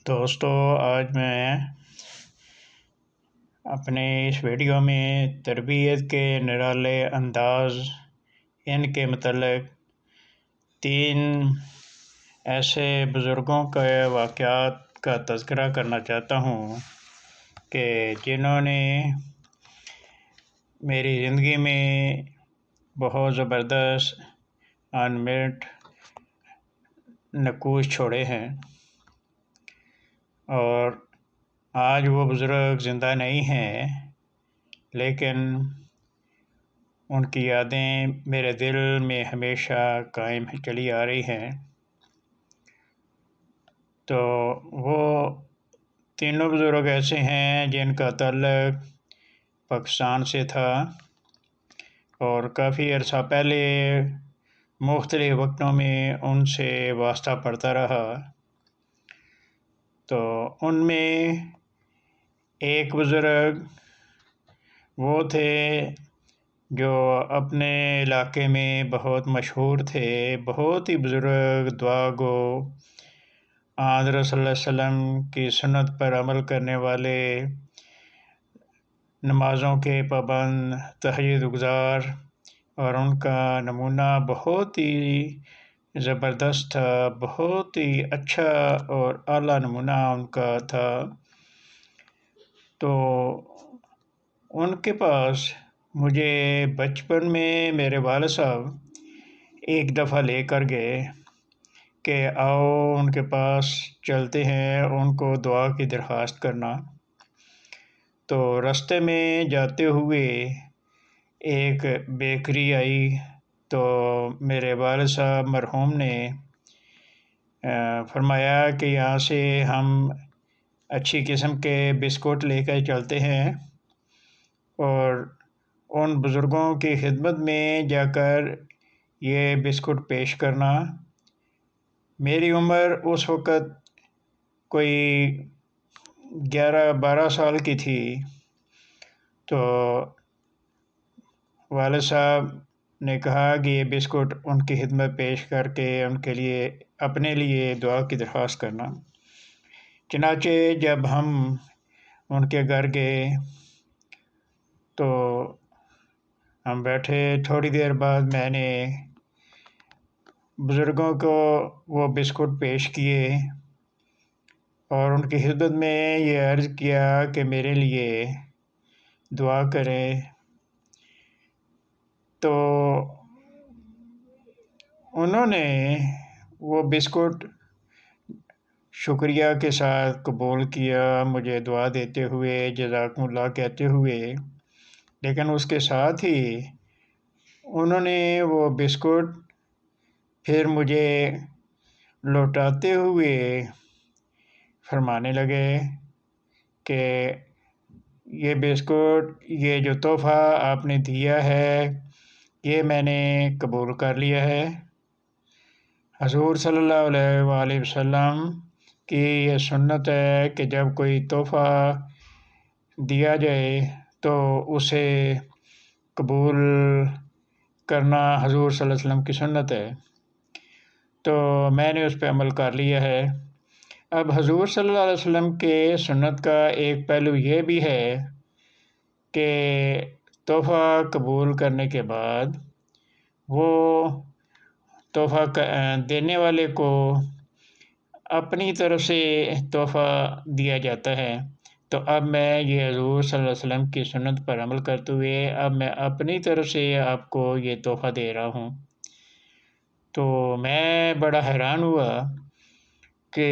دوستو، آج میں اپنے اس ویڈیو میں تربیت کے نرالے انداز ان کے متعلق 3 ایسے بزرگوں کے واقعات کا تذکرہ کرنا چاہتا ہوں کہ جنہوں نے میری زندگی میں بہت زبردست انمٹ نقوش چھوڑے ہیں، اور آج وہ بزرگ زندہ نہیں ہیں، لیکن ان کی یادیں میرے دل میں ہمیشہ قائم چلی آ رہی ہیں۔ تو وہ تینوں بزرگ ایسے ہیں جن کا تعلق پاکستان سے تھا، اور کافی عرصہ پہلے مختلف وقتوں میں ان سے واسطہ پڑتا رہا۔ تو ان میں ایک بزرگ وہ تھے جو اپنے علاقے میں بہت مشہور تھے، بہت ہی بزرگ دعا گو، حضرت صلی اللہ علیہ وسلم کی سنت پر عمل کرنے والے، نمازوں کے پابند، تہجد گزار، اور ان کا نمونہ بہت ہی زبردست تھا، بہت ہی اچھا اور اعلیٰ نمونہ ان کا تھا۔ تو ان کے پاس مجھے بچپن میں میرے والد صاحب ایک دفعہ لے کر گئے کہ آؤ ان کے پاس چلتے ہیں، ان کو دعا کی درخواست کرنا۔ تو راستے میں جاتے ہوئے ایک بیکری آئی، تو میرے والد صاحب مرحوم نے فرمایا کہ یہاں سے ہم اچھی قسم کے بسکٹ لے کر چلتے ہیں، اور ان بزرگوں کی خدمت میں جا کر یہ بسکٹ پیش کرنا۔ میری عمر اس وقت کوئی 11-12 سال کی تھی، تو والد صاحب نے کہا کہ یہ بسکٹ ان کی خدمت پیش کر کے ان کے لیے اپنے لیے دعا کی درخواست کرنا۔ چنانچہ جب ہم ان کے گھر گئے تو ہم بیٹھے، تھوڑی دیر بعد میں نے بزرگوں کو وہ بسکٹ پیش کیے اور ان کی خدمت میں یہ عرض کیا کہ میرے لیے دعا کریں۔ تو انہوں نے وہ بسکٹ شکریہ کے ساتھ قبول کیا، مجھے دعا دیتے ہوئے، جزاکم اللہ کہتے ہوئے، لیکن اس کے ساتھ ہی انہوں نے وہ بسکٹ پھر مجھے لوٹاتے ہوئے فرمانے لگے کہ یہ بسکٹ، یہ جو تحفہ آپ نے دیا ہے، یہ میں نے قبول کر لیا ہے۔ حضور صلی اللہ علیہ وآلہ وسلم کی یہ سنت ہے کہ جب کوئی تحفہ دیا جائے تو اسے قبول کرنا حضور صلی اللہ علیہ وسلم کی سنت ہے، تو میں نے اس پہ عمل کر لیا ہے۔ اب حضور صلی اللہ علیہ وسلم کے سنت کا ایک پہلو یہ بھی ہے کہ تحفہ قبول کرنے کے بعد وہ تحفہ دینے والے کو اپنی طرف سے تحفہ دیا جاتا ہے۔ تو اب میں یہ حضور صلی اللہ علیہ وسلم کی سنت پر عمل کرتے ہوئے اب میں اپنی طرف سے آپ کو یہ تحفہ دے رہا ہوں۔ تو میں بڑا حیران ہوا کہ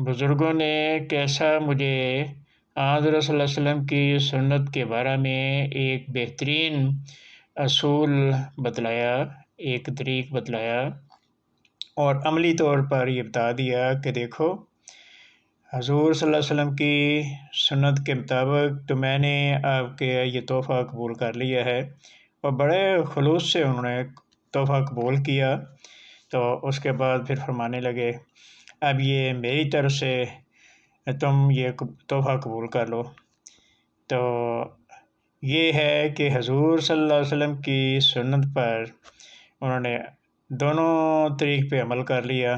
بزرگوں نے کیسا مجھے حضرت صلی اللہ علیہ وسلم کی سنت کے بارے میں ایک بہترین اصول بتلایا، ایک طریق بتلایا، اور عملی طور پر یہ بتا دیا کہ دیکھو حضور صلی اللہ علیہ وسلم کی سنت کے مطابق تو میں نے آپ کے یہ تحفہ قبول کر لیا ہے، اور بڑے خلوص سے انہوں نے تحفہ قبول کیا۔ تو اس کے بعد پھر فرمانے لگے اب یہ میری طرف سے تم یہ تحفہ قبول کر لو۔ تو یہ ہے کہ حضور صلی اللہ علیہ وسلم کی سنت پر انہوں نے دونوں طریق پہ عمل کر لیا،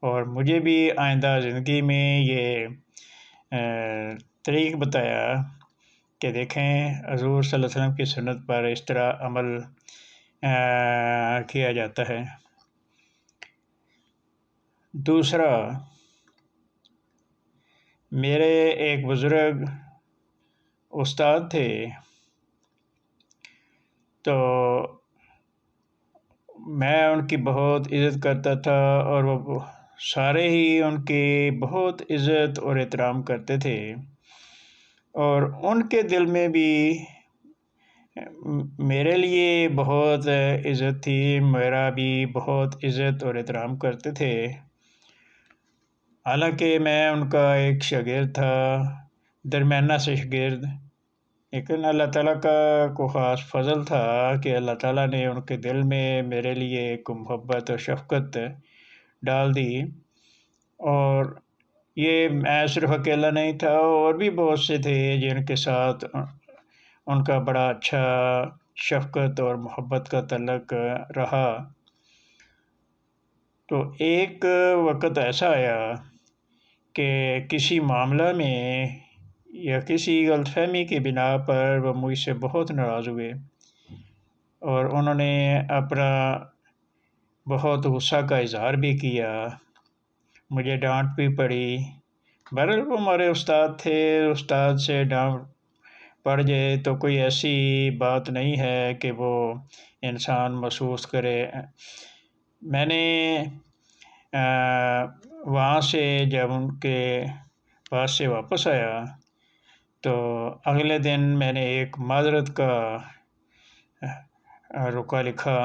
اور مجھے بھی آئندہ زندگی میں یہ طریق بتایا کہ دیکھیں حضور صلی اللہ علیہ وسلم کی سنت پر اس طرح عمل کیا جاتا ہے۔ دوسرا، میرے ایک بزرگ استاد تھے، تو میں ان کی بہت عزت کرتا تھا، اور وہ سارے ہی ان کی بہت عزت اور احترام کرتے تھے، اور ان کے دل میں بھی میرے لیے بہت عزت تھی، میرا بھی بہت عزت اور احترام کرتے تھے۔ حالانکہ میں ان کا ایک شاگرد تھا، درمیانہ سے شاگرد، لیکن اللہ تعالیٰ کا کو خاص فضل تھا کہ اللہ تعالیٰ نے ان کے دل میں میرے لیے ایک محبت اور شفقت ڈال دی، اور یہ میں صرف اکیلا نہیں تھا، اور بھی بہت سے تھے جن کے ساتھ ان کا بڑا اچھا شفقت اور محبت کا تعلق رہا۔ تو ایک وقت ایسا آیا کہ کسی معاملہ میں یا کسی غلط فہمی کی بنا پر وہ مجھ سے بہت ناراض ہوئے، اور انہوں نے اپنا بہت غصہ کا اظہار بھی کیا، مجھے ڈانٹ بھی پڑی۔ بہرحال وہ ہمارے استاد تھے، استاد سے ڈانٹ پڑ جائے تو کوئی ایسی بات نہیں ہے کہ وہ انسان محسوس کرے۔ میں نے وہاں سے جب ان کے پاس سے واپس آیا تو اگلے دن میں نے ایک معذرت کا رکا لکھا،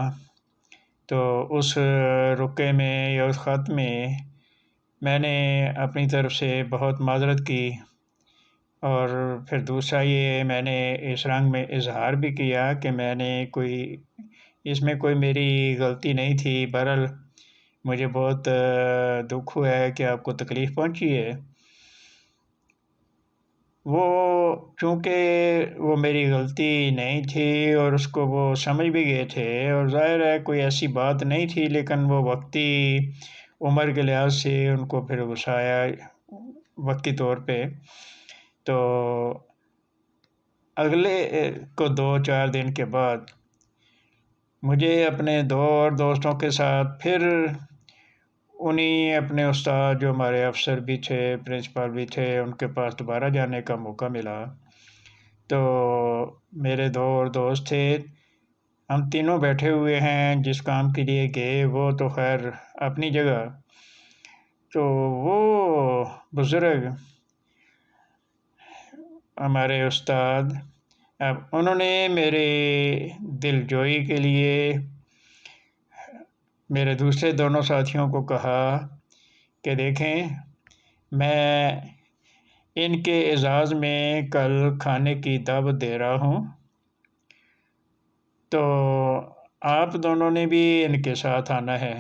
تو اس رکے میں یا اس خط میں نے اپنی طرف سے بہت معذرت کی، اور پھر دوسرا یہ میں نے اس رنگ میں اظہار بھی کیا کہ میں نے اس میں کوئی میری غلطی نہیں تھی، بہرحال مجھے بہت دکھ ہوا ہے کہ آپ کو تکلیف پہنچی ہے۔ وہ چونکہ وہ میری غلطی نہیں تھی اور اس کو وہ سمجھ بھی گئے تھے، اور ظاہر ہے کوئی ایسی بات نہیں تھی، لیکن وہ وقتی عمر کے لحاظ سے ان کو پھر غصہ آیا وقتی طور پہ۔ تو اگلے کو 2-4 دن کے بعد مجھے اپنے دو اور دوستوں کے ساتھ پھر انہی اپنے استاد جو ہمارے افسر بھی تھے، پرنسپل بھی تھے، ان کے پاس دوبارہ جانے کا موقع ملا۔ تو میرے دو اور دوست تھے، ہم تینوں بیٹھے ہوئے ہیں، جس کام کے لیے گئے وہ تو خیر اپنی جگہ، تو وہ بزرگ ہمارے استاد اب انہوں نے میرے دل جوئی کے لیے میرے دوسرے دونوں ساتھیوں کو کہا کہ دیکھیں، میں ان کے اعزاز میں کل کھانے کی دعوت دے رہا ہوں، تو آپ دونوں نے بھی ان کے ساتھ آنا ہے۔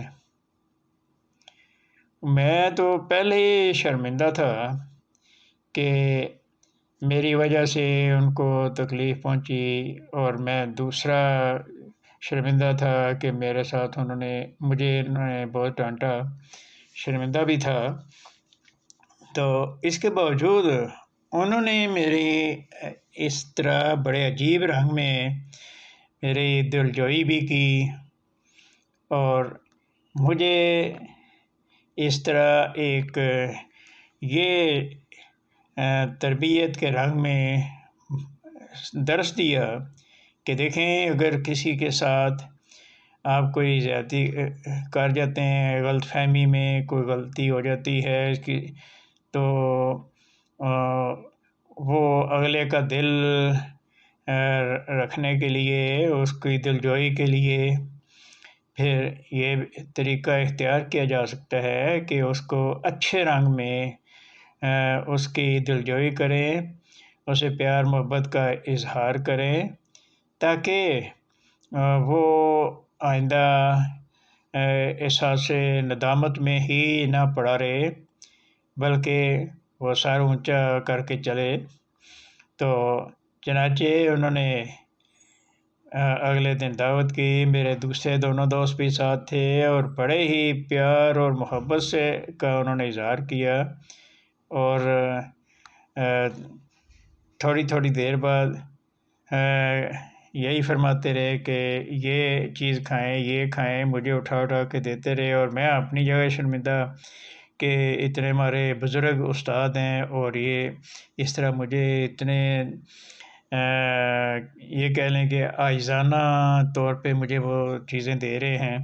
میں تو پہلے ہی شرمندہ تھا کہ میری وجہ سے ان کو تکلیف پہنچی، اور میں دوسرا شرمندہ تھا کہ میرے ساتھ انہوں نے بہت ڈانٹا، شرمندہ بھی تھا۔ تو اس کے باوجود انہوں نے میری اس طرح بڑے عجیب رنگ میں میری دلجوئی بھی کی، اور مجھے اس طرح ایک یہ تربیت کے رنگ میں درس دیا کہ دیکھیں، اگر کسی کے ساتھ آپ کوئی زیادتی کر جاتے ہیں، غلط فہمی میں کوئی غلطی ہو جاتی ہے تو وہ اگلے کا دل رکھنے کے لیے، اس کی دلجوئی کے لیے پھر یہ طریقہ اختیار کیا جا سکتا ہے کہ اس کو اچھے رنگ میں اس کی دلجوئی کریں، اسے پیار محبت کا اظہار کریں، تاکہ وہ آئندہ احساس ندامت میں ہی نہ پڑا رہے، بلکہ وہ سر اونچا کر کے چلے۔ تو چنانچہ انہوں نے اگلے دن دعوت کی، میرے دوسرے دونوں دوست بھی ساتھ تھے اور بڑے ہی پیار اور محبت سے کا انہوں نے اظہار کیا، اور تھوڑی تھوڑی دیر بعد یہی فرماتے رہے کہ یہ چیز کھائیں، یہ کھائیں، مجھے اٹھا اٹھا کے دیتے رہے، اور میں اپنی جگہ شرمندہ کہ اتنے ہمارے بزرگ استاد ہیں اور یہ اس طرح مجھے اتنے یہ کہہ لیں کہ عاجزانہ طور پہ مجھے وہ چیزیں دے رہے ہیں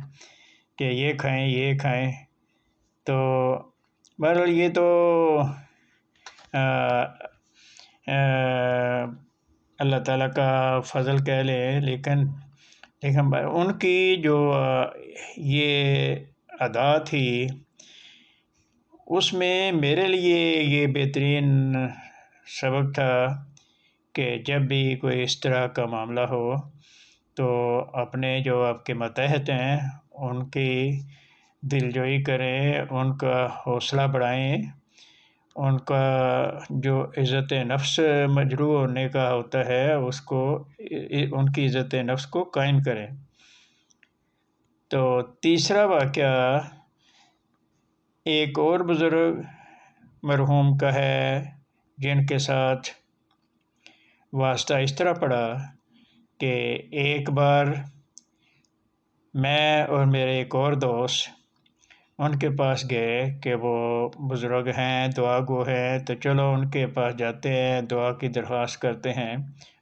کہ یہ کھائیں، یہ کھائیں۔ تو بہرحال یہ تو اللہ تعالیٰ کا فضل کہہ لیں، لیکن ان کی جو یہ ادا تھی، اس میں میرے لیے یہ بہترین سبق تھا کہ جب بھی کوئی اس طرح کا معاملہ ہو تو اپنے جو آپ کے ماتحت ہیں ان کی دلجوئی کریں، ان کا حوصلہ بڑھائیں، ان کا جو عزت نفس مجروح ہونے کا ہوتا ہے اس کو، ان کی عزت نفس کو قائم کریں۔ تو تیسرا واقعہ ایک اور بزرگ مرحوم کا ہے جن کے ساتھ واسطہ اس طرح پڑا کہ ایک بار میں اور میرے ایک اور دوست ان کے پاس گئے کہ وہ بزرگ ہیں، دعا گو ہیں، تو چلو ان کے پاس جاتے ہیں، دعا کی درخواست کرتے ہیں۔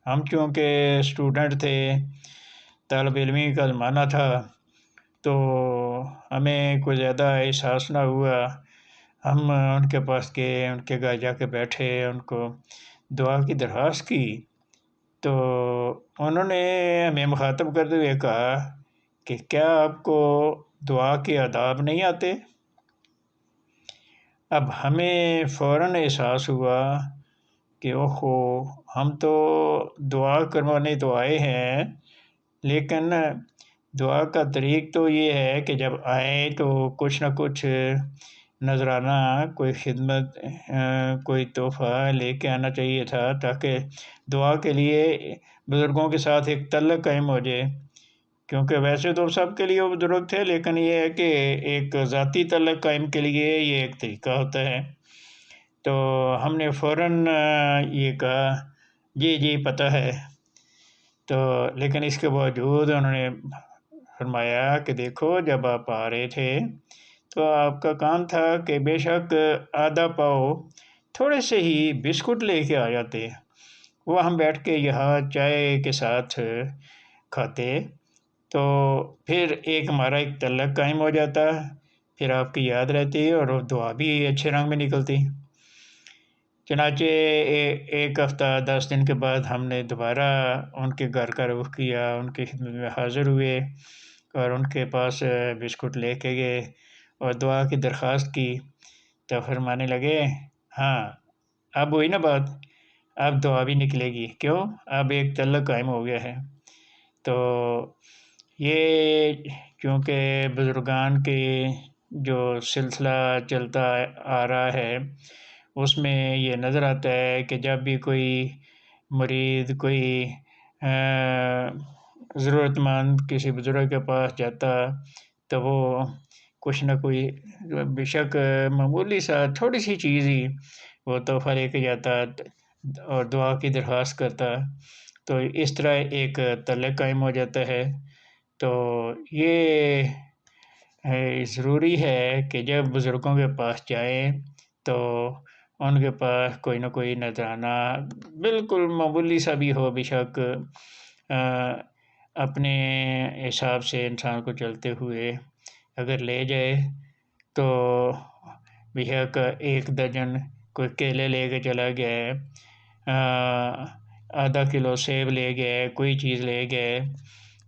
ہم چونکہ اسٹوڈنٹ تھے، طالب علمی کا زمانہ تھا، تو ہمیں کوئی زیادہ احساس نہ ہوا۔ ہم ان کے پاس گئے، ان کے گھر جا کے بیٹھے، ان کو دعا کی درخواست کی، تو انہوں نے ہمیں مخاطب کرتے ہوئے کہا کہ کیا آپ کو دعا کے آداب نہیں آتے؟ اب ہمیں فوراً احساس ہوا کہ اوہو، ہم تو دعا کروانے تو آئے ہیں، لیکن دعا کا طریق تو یہ ہے کہ جب آئیں تو کچھ نہ کچھ نذرانہ، کوئی خدمت، کوئی تحفہ لے کے آنا چاہیے تھا، تاکہ دعا کے لیے بزرگوں کے ساتھ ایک تعلق قائم ہو جائے۔ کیونکہ ویسے تو سب کے لیے وہ بزرگ تھے، لیکن یہ ہے کہ ایک ذاتی تعلق قائم کے لیے یہ ایک طریقہ ہوتا ہے۔ تو ہم نے فوراً یہ کہا جی جی پتہ ہے، تو لیکن اس کے باوجود انہوں نے فرمایا کہ دیکھو، جب آپ آ رہے تھے تو آپ کا کام تھا کہ بے شک آدھا پاؤ تھوڑے سے ہی بسکٹ لے کے آ جاتے، وہ ہم بیٹھ کے یہاں چائے کے ساتھ کھاتے، تو پھر ہمارا ایک تعلق قائم ہو جاتا، پھر آپ کی یاد رہتی اور وہ دعا بھی اچھے رنگ میں نکلتی۔ چنانچہ ایک ہفتہ 10 دن کے بعد ہم نے دوبارہ ان کے گھر کا رخ کیا، ان کی خدمت میں حاضر ہوئے اور ان کے پاس بسکٹ لے کے گئے اور دعا کی درخواست کی، تو فرمانے لگے ہاں اب ہوئی نا بات، اب دعا بھی نکلے گی، کیوں؟ اب ایک تعلق قائم ہو گیا ہے۔ تو یہ چونکہ بزرگان کے جو سلسلہ چلتا آ رہا ہے اس میں یہ نظر آتا ہے کہ جب بھی کوئی مرید، کوئی ضرورت مند کسی بزرگ کے پاس جاتا تو وہ کچھ نہ کوئی بے شک معمولی سا تھوڑی سی چیز ہی وہ تحفہ لے کے جاتا اور دعا کی درخواست کرتا، تو اس طرح ایک تعلق قائم ہو جاتا ہے۔ تو یہ ضروری ہے کہ جب بزرگوں کے پاس جائیں تو ان کے پاس کوئی نہ کوئی نذرانہ بالکل معمولی سا بھی ہو، بے شک اپنے حساب سے انسان کو چلتے ہوئے اگر لے جائے تو بے شک 1 درجن کوئی کیلے لے کے چلا گیا، آدھا کلو سیب لے گئے، کوئی چیز لے گئے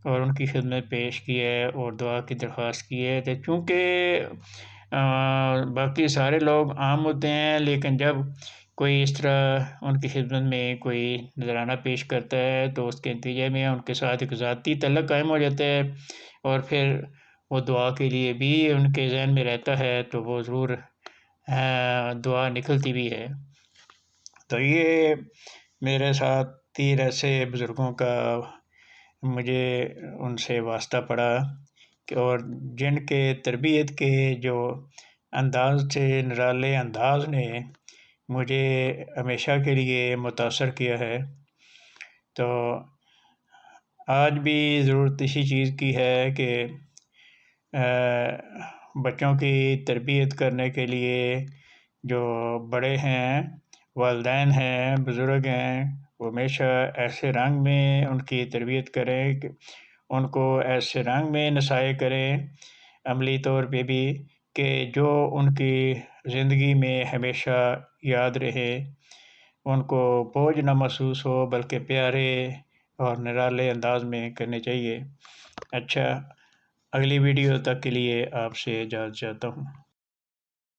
اور ان کی خدمت پیش کی ہے اور دعا کی درخواست کی ہے، تو چونکہ باقی سارے لوگ عام ہوتے ہیں، لیکن جب کوئی اس طرح ان کی خدمت میں کوئی نذرانہ پیش کرتا ہے تو اس کے نتیجے میں ان کے ساتھ ایک ذاتی تعلق قائم ہو جاتا ہے، اور پھر وہ دعا کے لیے بھی ان کے ذہن میں رہتا ہے تو وہ ضرور دعا نکلتی بھی ہے۔ تو یہ میرے ساتھ 3 ایسے بزرگوں کا مجھے ان سے واسطہ پڑا اور جن کے تربیت کے جو انداز تھے، نرالے انداز نے مجھے ہمیشہ کے لیے متاثر کیا ہے۔ تو آج بھی ضرورت اسی چیز کی ہے کہ بچوں کی تربیت کرنے کے لیے جو بڑے ہیں، والدین ہیں، بزرگ ہیں، وہ ہمیشہ ایسے رنگ میں ان کی تربیت کریں کہ ان کو ایسے رنگ میں نصائح کریں، عملی طور پہ بھی، کہ جو ان کی زندگی میں ہمیشہ یاد رہے، ان کو بوجھ نہ محسوس ہو بلکہ پیارے اور نرالے انداز میں کرنے چاہیے۔ اچھا، اگلی ویڈیو تک کے لیے آپ سے اجازت چاہتا ہوں۔